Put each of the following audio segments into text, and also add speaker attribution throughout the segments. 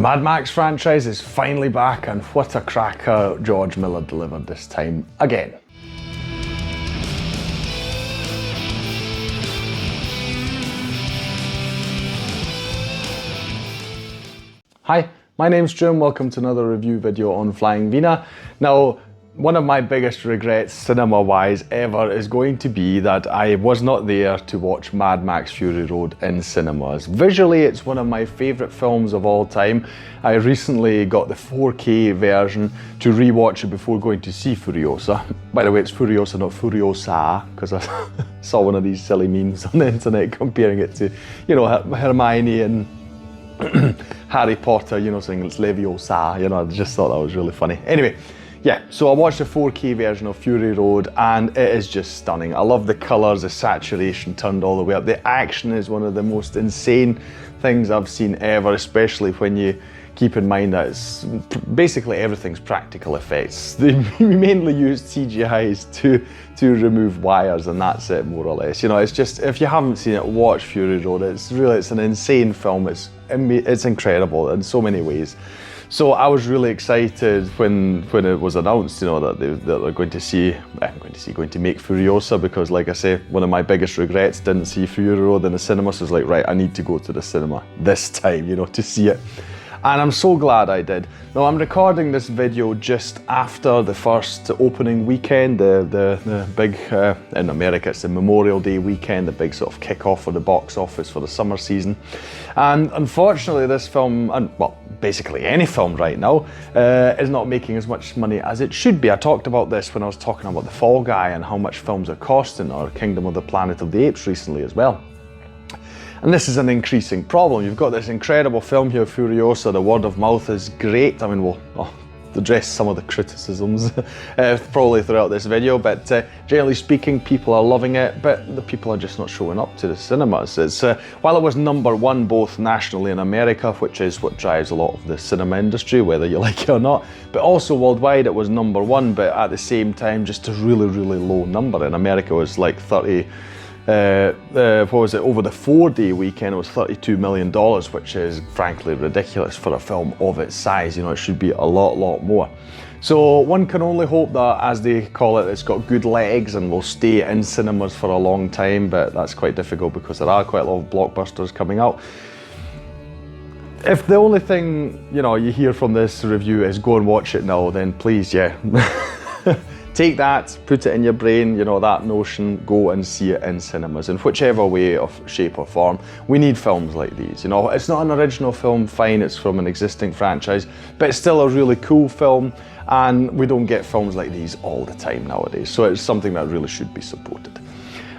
Speaker 1: Mad Max franchise is finally back, and what a cracker George Miller delivered this time again. Hi, my name's Stu and welcome to another review video on Flying Wiener. Now, one of my biggest regrets cinema-wise ever is going to be that I was not there to watch Mad Max Fury Road in cinemas. Visually, it's one of my favourite films of all time. I recently got the 4K version to rewatch it before going to see Furiosa. By the way, it's Furiosa, not Furiosa, because I saw one of these silly memes on the internet comparing it to, you know, Hermione and Harry Potter, you know, saying it's Leviosa, you know, I just thought that was really funny. Anyway, yeah, so I watched the 4K version of Fury Road and it is just stunning. I love the colours, the saturation turned all the way up. The action is one of the most insane things I've seen ever, especially when you keep in mind that it's basically everything's practical effects. They mainly used CGIs to remove wires and that's it, more or less. You know, it's just, if you haven't seen it, watch Fury Road. It's an insane film. It's incredible in so many ways. So I was really excited when it was announced, you know, that they're going to make Furiosa, because like I say, one of my biggest regrets, didn't see Fury Road in the cinema, so I was like, right, I need to go to the cinema this time, you know, to see it. And I'm so glad I did. Now, I'm recording this video just after the first opening weekend, the big, in America it's the Memorial Day weekend, the big sort of kick-off for the box office for the summer season. And unfortunately this film, and well, basically any film right now, is not making as much money as it should be. I talked about this when I was talking about The Fall Guy and how much films are costing, or Kingdom of the Planet of the Apes recently as well. And this is an increasing problem. You've got this incredible film here, Furiosa. The word of mouth is great. I mean, we'll address some of the criticisms probably throughout this video, but generally speaking, people are loving it, but the people are just not showing up to the cinemas. It's while it was #1 both nationally in America, which is what drives a lot of the cinema industry, whether you like it or not, but also worldwide it was #1, but at the same time, just a really, really low number. In America it was like 30, what was it, over the 4-day weekend it was $32 million, which is frankly ridiculous for a film of its size. You know, it should be a lot more. So one can only hope that, as they call it, it's got good legs and will stay in cinemas for a long time, but that's quite difficult because there are quite a lot of blockbusters coming out. If the only thing, you know, you hear from this review is go and watch it now, then please, yeah. Take that, put it in your brain, you know, that notion, go and see it in cinemas in whichever way, or shape or form. We need films like these, you know. It's not an original film, fine, it's from an existing franchise, but it's still a really cool film, and we don't get films like these all the time nowadays, so it's something that really should be supported.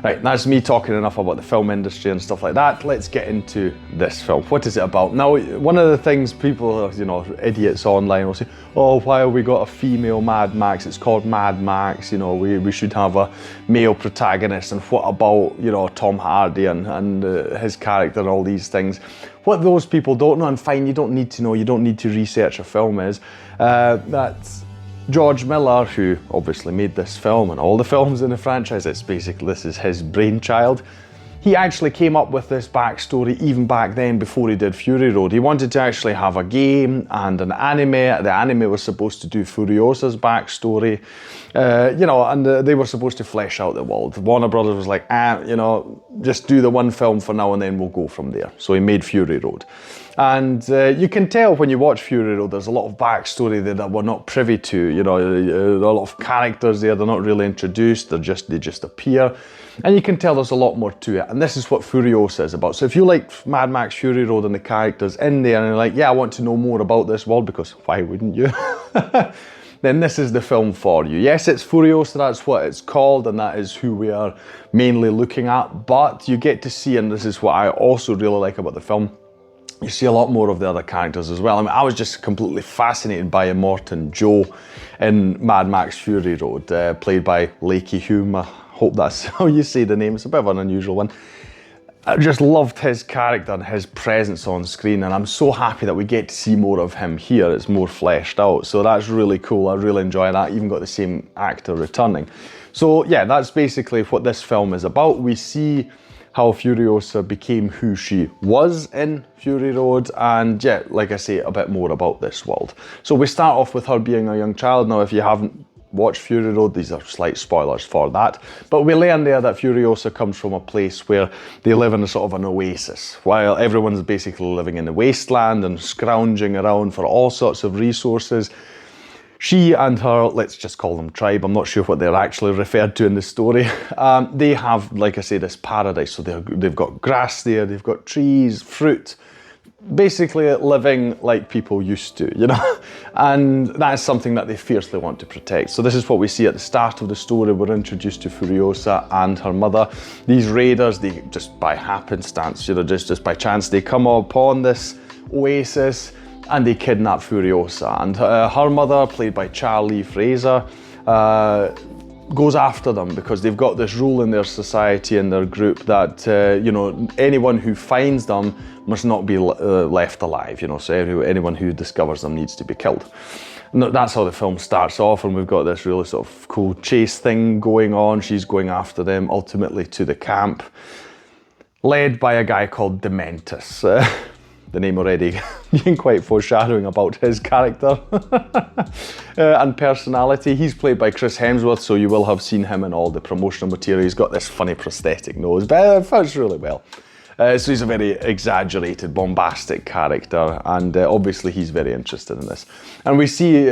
Speaker 1: Right, that's me talking enough about the film industry and stuff like that. Let's get into this film. What is it about? Now, one of the things people, you know, idiots online will say, oh, why have we got a female Mad Max? It's called Mad Max, you know, we should have a male protagonist, and what about, you know, Tom Hardy and his character and all these things. What those people don't know, and fine, you don't need to know, you don't need to research a film, is that George Miller, who obviously made this film and all the films in the franchise, this is his brainchild. He actually came up with this backstory even back then, before he did Fury Road. He wanted to actually have a game and an anime. The anime was supposed to do Furiosa's backstory, you know, and they were supposed to flesh out the world. Warner Brothers was like, you know, just do the one film for now and then we'll go from there. So he made Fury Road. And you can tell when you watch Fury Road, there's a lot of backstory there that we're not privy to. You know, there are a lot of characters there, they're not really introduced, they just appear. And you can tell there's a lot more to it. And this is what Furiosa is about. So if you like Mad Max Fury Road and the characters in there, and you're like, yeah, I want to know more about this world, because why wouldn't you? Then this is the film for you. Yes, it's Furiosa, that's what it's called, and that is who we are mainly looking at. But you get to see, and this is what I also really like about the film, you see a lot more of the other characters as well. I mean, I was just completely fascinated by Immortan Joe in Mad Max Fury Road, played by Lakey Hume. I hope that's how you say the name. It's a bit of an unusual one. I just loved his character and his presence on screen, and I'm so happy that we get to see more of him here. It's more fleshed out, so that's really cool. I really enjoy that. Even got the same actor returning. So yeah, that's basically what this film is about. We see how Furiosa became who she was in Fury Road, and yeah, like I say, a bit more about this world. So we start off with her being a young child. Now, if you haven't watched Fury Road, these are slight spoilers for that, but we learn there that Furiosa comes from a place where they live in a sort of an oasis, while everyone's basically living in the wasteland and scrounging around for all sorts of resources. She and her, let's just call them tribe, I'm not sure what they're actually referred to in the story, they have, like I say, this paradise. So they've got grass there, they've got trees, fruit, basically living like people used to, you know, and that's something that they fiercely want to protect. So this is what we see at the start of the story. We're introduced to Furiosa and her mother. These raiders, they just by happenstance, you know, just by chance, they come upon this oasis and they kidnap Furiosa, and her mother, played by Charlie Fraser, goes after them because they've got this rule in their society, in their group, that you know, anyone who finds them must not be left alive, you know, so anyone who discovers them needs to be killed. And that's how the film starts off, and we've got this really sort of cool chase thing going on. She's going after them, ultimately to the camp, led by a guy called Dementus. The name already being quite foreshadowing about his character and personality. He's played by Chris Hemsworth, so you will have seen him in all the promotional material. He's got this funny prosthetic nose, but it fits really well. So he's a very exaggerated, bombastic character, and obviously he's very interested in this. And we see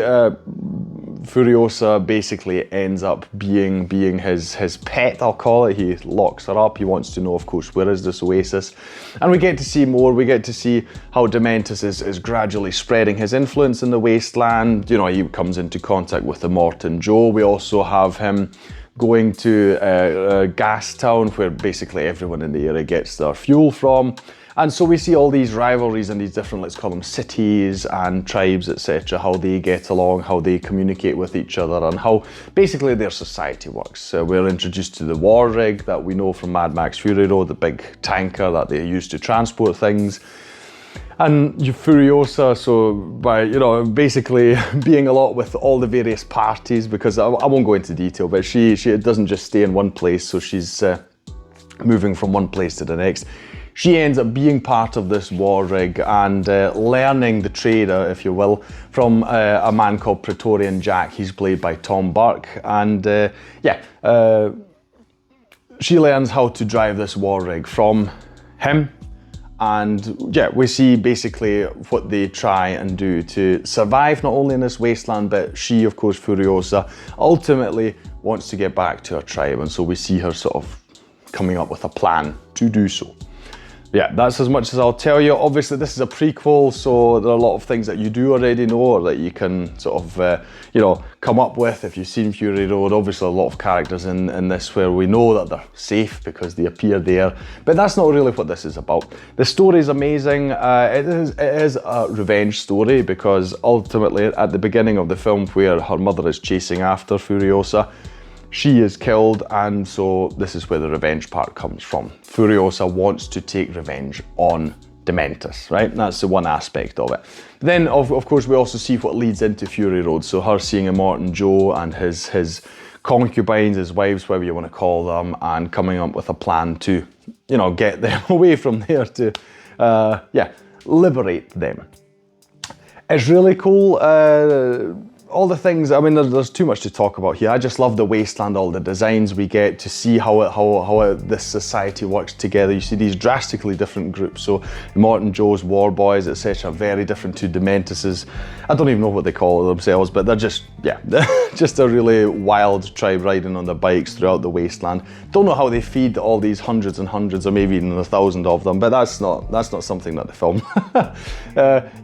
Speaker 1: Furiosa basically ends up being his pet, I'll call it. He locks her up. He wants to know, of course, where is this oasis? And we get to see more. We get to see how Dementus is gradually spreading his influence in the wasteland. You know, he comes into contact with the Immortan Joe. We also have him going to a gas town where basically everyone in the area gets their fuel from. And so we see all these rivalries and these different, let's call them cities and tribes, etc., how they get along, how they communicate with each other, and how basically their society works. We're introduced to the war rig that we know from Mad Max Fury Road, the big tanker that they use to transport things. And Furiosa, so by, you know, basically being a lot with all the various parties, because I won't go into detail, but she doesn't just stay in one place, so she's moving from one place to the next. She ends up being part of this war rig and learning the trade, if you will, from a man called Praetorian Jack. He's played by Tom Burke, and she learns how to drive this war rig from him. And yeah, we see basically what they try and do to survive, not only in this wasteland, but she, of course, Furiosa, ultimately wants to get back to her tribe. And so we see her sort of coming up with a plan to do so. Yeah, that's as much as I'll tell you. Obviously, this is a prequel, so there are a lot of things that you do already know, or that you can sort of, you know, come up with if you've seen Fury Road. Obviously, a lot of characters in this where we know that they're safe because they appear there, but that's not really what this is about. The story is amazing. It is a revenge story, because ultimately, at the beginning of the film, where her mother is chasing after Furiosa, she is killed, and so this is where the revenge part comes from. Furiosa wants to take revenge on Dementus, right? That's the one aspect of it. Then, of course, we also see what leads into Fury Road. So her seeing Immortan Joe and his concubines, his wives, whatever you want to call them, and coming up with a plan to, you know, get them away from there to, liberate them. It's really cool. All the things, I mean, there's too much to talk about here. I just love the wasteland, all the designs we get to see how this society works together. You see these drastically different groups. So Immortan Joe's war boys, etc., very different to Dementus's. I don't even know what they call themselves, but they're just, yeah, just a really wild tribe riding on their bikes throughout the wasteland. Don't know how they feed all these hundreds and hundreds, or maybe even 1,000 of them, but that's not something that the film,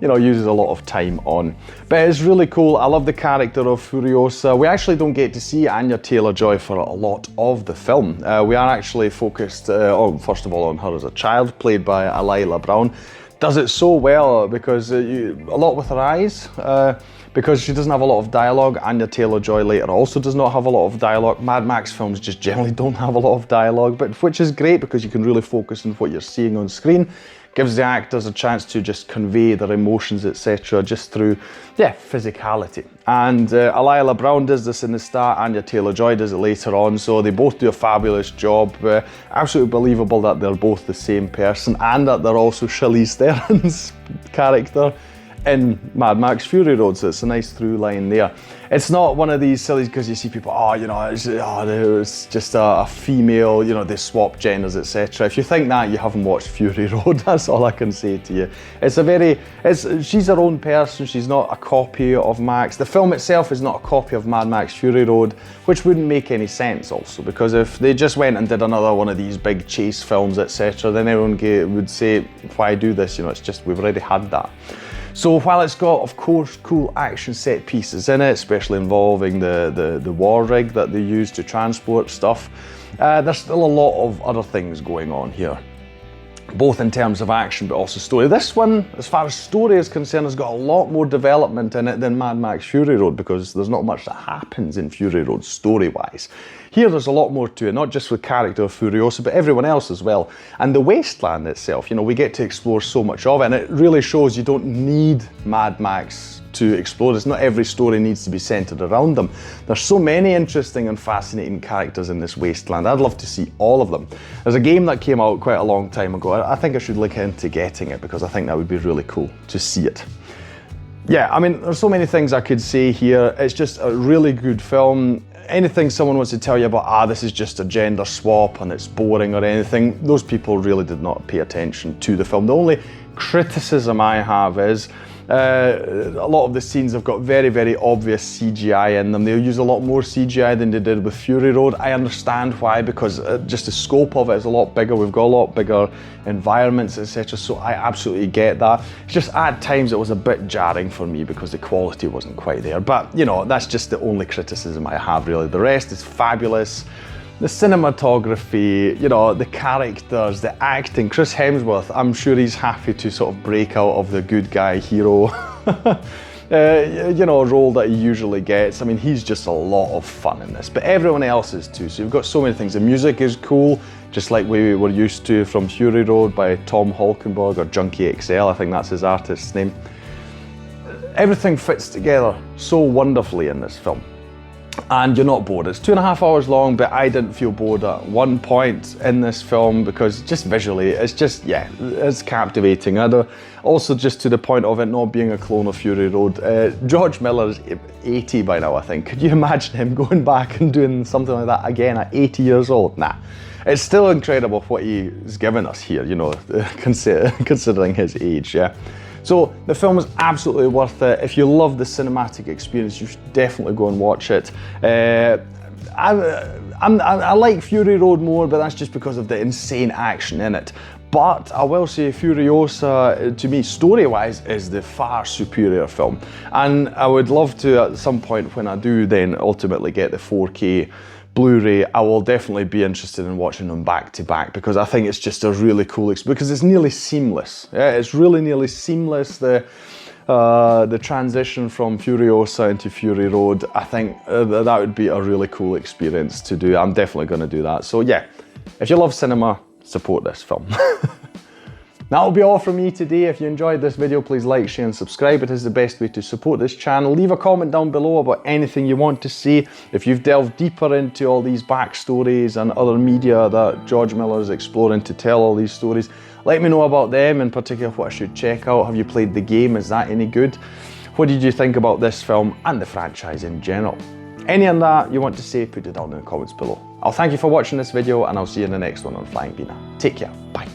Speaker 1: you know, uses a lot of time on. But it's really cool. I love the character of Furiosa. We actually don't get to see Anya Taylor-Joy for a lot of the film. We are actually focused, first of all, on her as a child, played by Alila Brown. Does it so well because a lot with her eyes, because she doesn't have a lot of dialogue. Anya Taylor-Joy later also does not have a lot of dialogue. Mad Max films just generally don't have a lot of dialogue, but which is great because you can really focus on what you're seeing on screen. gives the actors a chance to just convey their emotions, etc., just through, yeah, physicality. And Alila Brown does this in the start, Anya Taylor-Joy does it later on, so they both do a fabulous job. Absolutely believable that they're both the same person, and that they're also Charlize Theron's character in Mad Max Fury Road, so it's a nice through line there. It's not one of these sillies because you see people, oh, you know, it's just a female, you know, they swap genders, etc. If you think that, you haven't watched Fury Road, that's all I can say to you. She's her own person, she's not a copy of Max. The film itself is not a copy of Mad Max Fury Road, which wouldn't make any sense also, because if they just went and did another one of these big chase films, etc., then everyone would say, why do this? You know, it's just, we've already had that. So while it's got, of course, cool action set pieces in it, especially involving the war rig that they use to transport stuff, there's still a lot of other things going on here, both in terms of action but also story. This one, as far as story is concerned, has got a lot more development in it than Mad Max Fury Road, because there's not much that happens in Fury Road story-wise. Here there's a lot more to it, not just with character of Furiosa, but everyone else as well. And the wasteland itself, you know, we get to explore so much of it, and it really shows you don't need Mad Max to explore this. Not every story needs to be centered around them. There's so many interesting and fascinating characters in this wasteland. I'd love to see all of them. There's a game that came out quite a long time ago. I think I should look into getting it, because I think that would be really cool to see it. Yeah, I mean, there's so many things I could say here. It's just a really good film. Anything someone wants to tell you about, this is just a gender swap and it's boring or anything, those people really did not pay attention to the film. The only criticism I have is a lot of the scenes have got very, very obvious CGI in them. They'll use a lot more CGI than they did with Fury Road. I understand why, because just the scope of it is a lot bigger. We've got a lot bigger environments, etc. So I absolutely get that. It's just at times it was a bit jarring for me because the quality wasn't quite there. But, you know, that's just the only criticism I have, really. The rest is fabulous. The cinematography, you know, the characters, the acting. Chris Hemsworth, I'm sure he's happy to sort of break out of the good guy hero, you know, role that he usually gets. I mean, he's just a lot of fun in this, but everyone else is too. So you've got so many things. The music is cool, just like we were used to from Fury Road by Tom Holkenborg, or Junkie XL, I think that's his artist's name. Everything fits together so wonderfully in this film. And you're not bored. It's 2.5 hours long, but I didn't feel bored at one point in this film, because just visually, it's just, yeah, it's captivating. Also, just to the point of it not being a clone of Fury Road, George Miller is 80 by now, I think. Could you imagine him going back and doing something like that again at 80 years old? Nah. It's still incredible what he's given us here, you know, considering his age, yeah. So the film is absolutely worth it. If you love the cinematic experience, you should definitely go and watch it. I like Fury Road more, but that's just because of the insane action in it. But I will say Furiosa, to me, story-wise, is the far superior film. And I would love to, at some point when I do then ultimately get the 4K Blu-ray, I will definitely be interested in watching them back to back, because I think it's just a really cool experience, because it's nearly seamless. Yeah, it's really nearly seamless. The transition from Furiosa into Fury Road, I think that would be a really cool experience to do. I'm definitely going to do that. So yeah, if you love cinema, support this film. That'll be all from me today. If you enjoyed this video, please like, share and subscribe. It is the best way to support this channel. Leave a comment down below about anything you want to see. If you've delved deeper into all these backstories and other media that George Miller is exploring to tell all these stories, let me know about them, in particular what I should check out. Have you played the game? Is that any good? What did you think about this film and the franchise in general? Any of that you want to say, put it down in the comments below. I'll thank you for watching this video, and I'll see you in the next one on Flying Wiener. Take care. Bye.